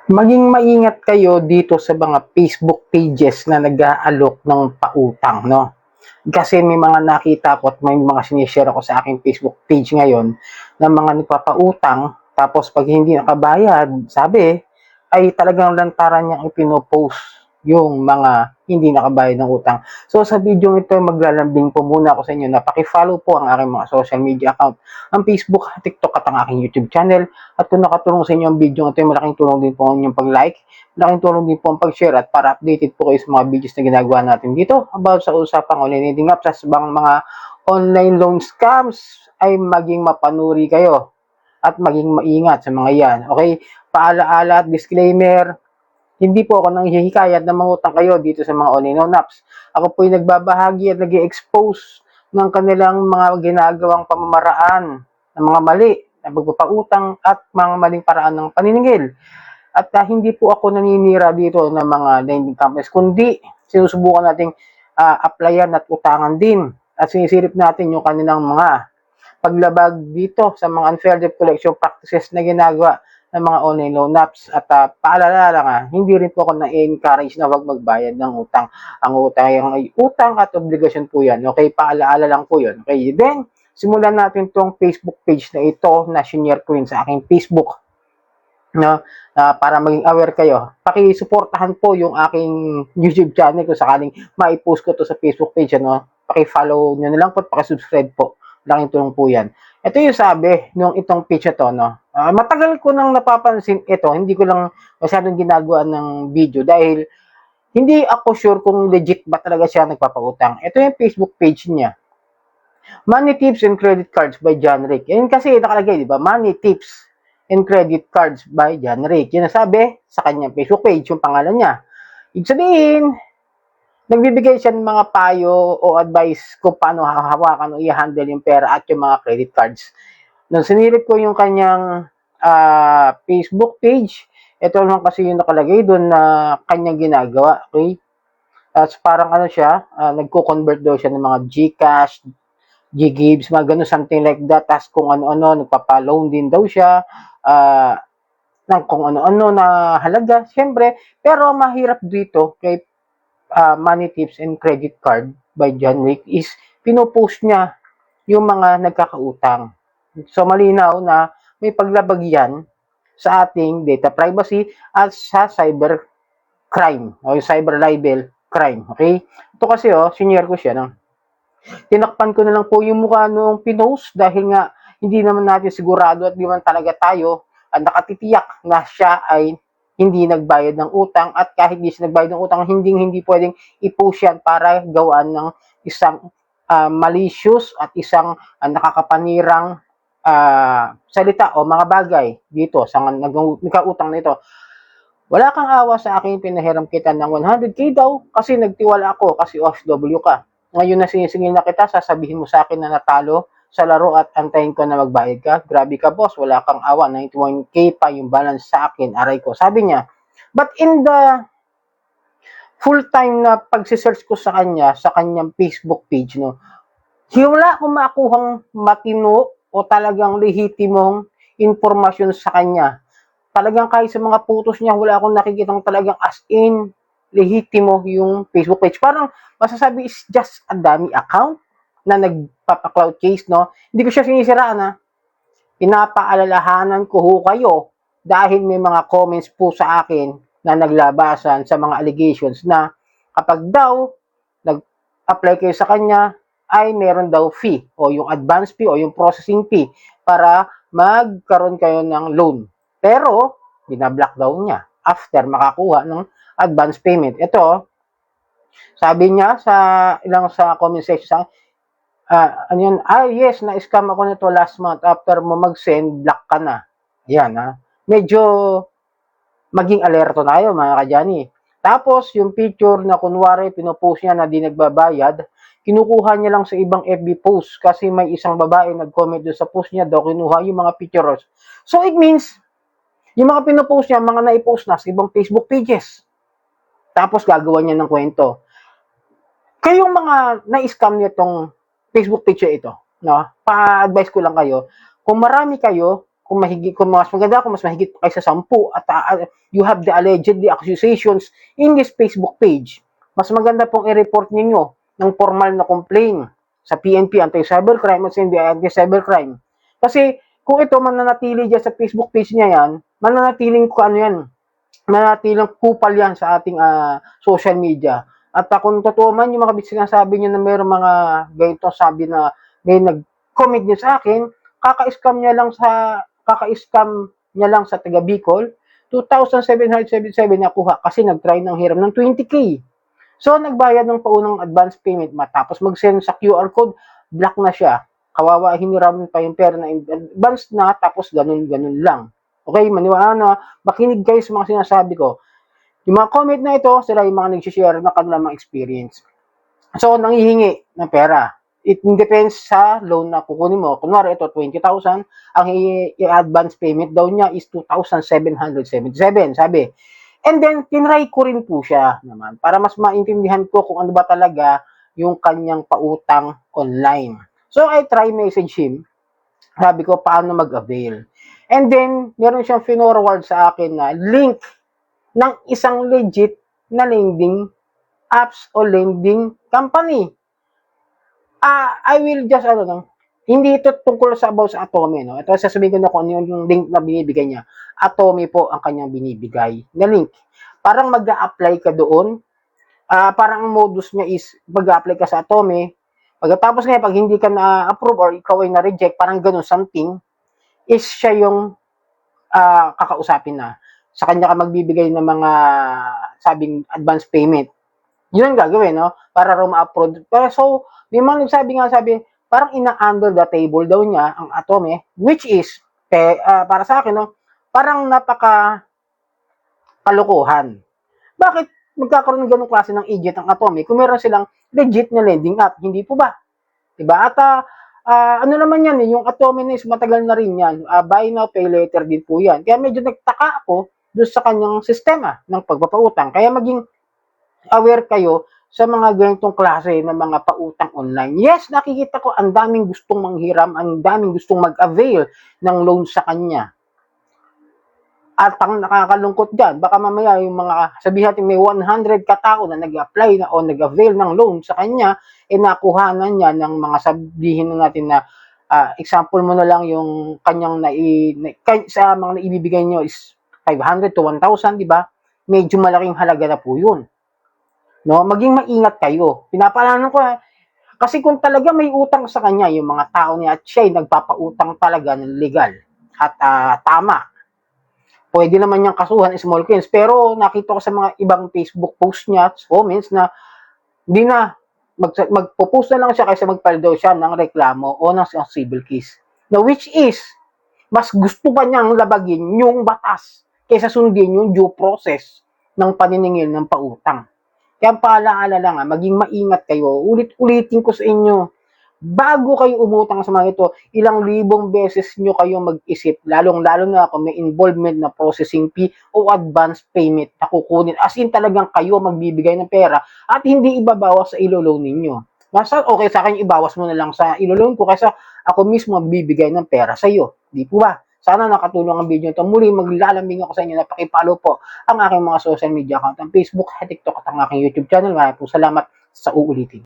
Maging maingat kayo dito sa mga Facebook pages na nag-aalok ng pautang, no? Kasi may mga nakita ko at may mga sinishare ako sa aking Facebook page ngayon na mga nagpapautang tapos pag hindi nakabayad, sabi, ay talagang lantaran niyang ipinopost yung mga hindi nakabayad ng utang. So sa video ito, maglalambing po muna ako sa inyo na paki-follow po ang aking mga social media account, ang Facebook, TikTok at ang aking YouTube channel. At kung nakatulong sa inyo ang video ito, malaking tulong din po ang inyong pag-like, malaking tulong din po ang pag-share at para updated po kayo sa mga videos na ginagawa natin dito about sa usapang online lending apps at mga online loan scams ay maging mapanuri kayo at maging maingat sa mga yan. Okay? Paalaala at disclaimer, hindi po ako nang hihikayat na mangutang kayo dito sa mga online loan apps. Ako po ay nagbabahagi at nag-expose ng kanilang mga ginagawang pamamaraan ng mga mali na pagpapautang at mga maling paraan ng paniningil. At hindi po ako naninira dito ng mga lending companies, kundi sinusubukan nating applyan at utangan din. At sinisilip natin yung kanilang mga paglabag dito sa mga unfair debt collection practices na ginagawa ng mga online loan apps. At paalala lang hindi rin po ako na-encourage na wag magbayad ng utang. Ang utang ay utang at obligasyon po yan. Okay, paalala lang po yun. Okay, then simulan natin tong Facebook page na ito na shinare ko rin sa aking Facebook, no? Para maging aware kayo. Paki-suportahan po yung aking YouTube channel kung sakaling mai-post ko to sa Facebook page, ano. Paki-follow niyo na lang po at paki-subscribe po. Laking tulong po 'yan. Ito yung sabi nung itong page na to, no. Matagal ko nang napapansin ito, hindi ko lang masyadong ginagawa ng video dahil hindi ako sure kung legit ba talaga siya nagpapautang. Ito yung Facebook page niya. Money Tips and Credit Cards by John Rick. Yan kasi nakalagay, di ba? Money Tips and Credit Cards by John Rick. Yan nasabi sa kanyang Facebook page, yung pangalan niya. Ibig sabihin, nagbibigay siya ng mga payo o advice kung paano hahawakan o i-handle yung pera at yung mga credit cards. Nung sinilip ko yung kanyang Facebook page, ito lang kasi yung nakalagay doon na kanyang ginagawa. Okay? Parang ano siya, nagko-convert daw siya ng mga GCash, G-Gives, mga ganun, something like that. Tapos kung ano-ano, nagpapa-loan din daw siya, ng kung ano-ano na halaga, syempre. Pero mahirap dito kay Money Tips and Credit Card by John Wick is pinopost niya yung mga nagkakautang. So malinaw na may paglabag yan sa ating data privacy at sa cyber crime o cyber libel crime. Okay? Ito kasi senior ko siya, no? Tinakpan ko na lang po yung mukha nung pinost dahil nga hindi naman natin sigurado at di man talaga tayo nakatitiyak na siya ay hindi nagbayad ng utang, at kahit hindi siya nagbayad ng utang, hindi pwedeng i-post yan para gawaan ng isang malicious at isang nakakapanirang salita o mga bagay dito sa nagkautang na ito. Wala kang awa sa akin, pinahiram kita ng 100k daw kasi nagtiwala ako kasi OFW ka. Ngayon na sinisingil na kita, sasabihin mo sa akin na natalo sa laro at antayin ko na magbayad ka. Grabe ka, boss, wala kang awa. 91k pa yung balance sa akin, aray ko. Sabi niya. But in the full time na pagsisearch ko sa kanya, sa kanyang Facebook page, no, wala akong makuhang matino o talagang lehitimong informasyon sa kanya. Talagang kahit sa mga photos niya, wala akong nakikitang talagang as in lehitimo yung Facebook page. Parang masasabi is just a dummy account na nagpapa-cloud case, no? Hindi ko siya sinisiraan, ha? Pinapaalalahanan ko ho kayo dahil may mga comments po sa akin na naglabasan sa mga allegations na kapag daw nag-apply kayo sa kanya, ay meron daw fee o yung advance fee o yung processing fee para magkaroon kayo ng loan. Pero, binablock daw niya after makakuha ng advance payment. Ito, sabi niya sa comment section, ano yun, yes, na-scam ako nito last month. After mo mag-send, block ka na. Yan, medyo maging alerto tayo, mga kadyani. Tapos, yung picture na kunwari, pinopost niya na di nagbabayad, kinukuha niya lang sa ibang FB post kasi may isang babae nag-comment doon sa post niya daw, kinuha yung mga pictures. So, it means, yung mga pinopost niya, mga na-post na sa ibang Facebook pages. Tapos gagawa niya ng kwento. Kayong mga na-scam nitong Facebook page ito, no? Pa-advise ko lang kayo, kung marami kayo, kung mas maganda, kung mas mahigit pa kayo sa 10 at you have the allegedly accusations in this Facebook page, mas maganda pong i-report ninyo ng formal na complaint sa PNP, Anti-Cybercrime at sa Anti-Cybercrime. Kasi kung ito mananatili dyan sa Facebook page niya yan, mananatiling kupal yan sa ating social media. At kung totoo man yung mga sinasabi niya na mayroong mga ganito sabi na may nag-comment niya sa akin, kaka-scam niya lang sa taga Bicol, 2,777 nakuha kasi nag-try ng hiram ng 20K. So, nagbayad ng paunang advance payment, matapos mag-send sa QR code, block na siya. Kawawa, hiniramin pa yung pera na advance na, tapos ganun-ganun lang. Okay, maniwala na, makinig kayo sa mga sinasabi ko. Yung mga comment na ito, sila yung mga nag-share ng kanilang mga experience. So, nanghihingi ng pera. It depends sa loan na kukunin mo. Kunwari, ito, 20,000. Ang i-advance payment daw niya is 2,777, sabi. And then, tinry ko rin po siya naman para mas maintindihan ko kung ano ba talaga yung kanyang pautang online. So, I try message him. Sabi ko, paano mag-avail? And then, meron siyang finorward sa akin na link ng isang legit na lending apps o lending company. I will just, hindi ito tungkol sa about sa Atome, no? Ito, sasabihin ko na kung ano yung link na binibigay niya. Atome po ang kanyang binibigay na link. Parang mag-a-apply ka doon. Parang ang modus niya is mag-a-apply ka sa Atome. Pagkatapos nga, pag hindi ka na-approve or ikaw ay na-reject, parang ganun something, is siya yung kakausapin na. Sa kanya ka magbibigay ng mga sabing advance payment. Yun ang gagawin, no? Para ma-approve. Pero so, may mga sabi, parang ina-under the table daw niya ang Atome, which is, para sa akin, no? Parang napaka kalokohan. Bakit magkakaroon ng ganung klase ng idiot ang Atome kung meron silang legit na lending app? Hindi po ba? Diba? At ano naman yan, yung Atome na is matagal na rin yan. Buy now, pay later din po yan. Kaya medyo nagtaka ako doon sa kanyang sistema ng pagpapautang. Kaya maging aware kayo sa mga ganitong klase ng mga pautang online. Yes, nakikita ko ang daming gustong manghiram, ang daming gustong mag-avail ng loan sa kanya. At ang nakakalungkot dyan, baka mamaya yung mga, sabihin natin may 100 katao na nag-apply na o nag-avail ng loan sa kanya, nakuhanan niya ng mga sabihin na natin na, example mo na lang yung kanyang sa mga naibibigay nyo is 500 to 1,000, di ba? Medyo malaking halaga na po yun. No, maging maingat kayo. Pinapaalala ko kasi kung talaga may utang sa kanya yung mga tao niya at siya ay nagpapautang talaga ng legal at tama, pwede naman niyang kasuhan small claims. Pero nakita ko sa mga ibang Facebook post niya, comments na hindi na magpo-post na lang siya kaysa mag-file daw siya ng reklamo o ng civil case. Now, which is mas gusto pa niyang labagin yung batas kaysa sundin yung due process ng paniningil ng pautang. Kaya paalaala lang, maging maingat kayo. Ulit-ulitin ko sa inyo, bago kayo umutang sa mga ito, ilang libong beses nyo kayo mag-isip, lalong-lalo na kung may involvement na processing fee o advance payment na kukunin. As in talagang kayo magbibigay ng pera at hindi ibabawas sa ilo-loan ninyo. Basta okay sa akin, ibawas mo na lang sa ilo-loan ko kaysa ako mismo magbibigay ng pera sa iyo. Di po ba? Sana nakatulong ang video ito. Muli, maglalambing ako sa inyo na pakipalo po ang aking mga social media account, ang Facebook, TikTok at ang aking YouTube channel. Maraming po salamat sa uulitin.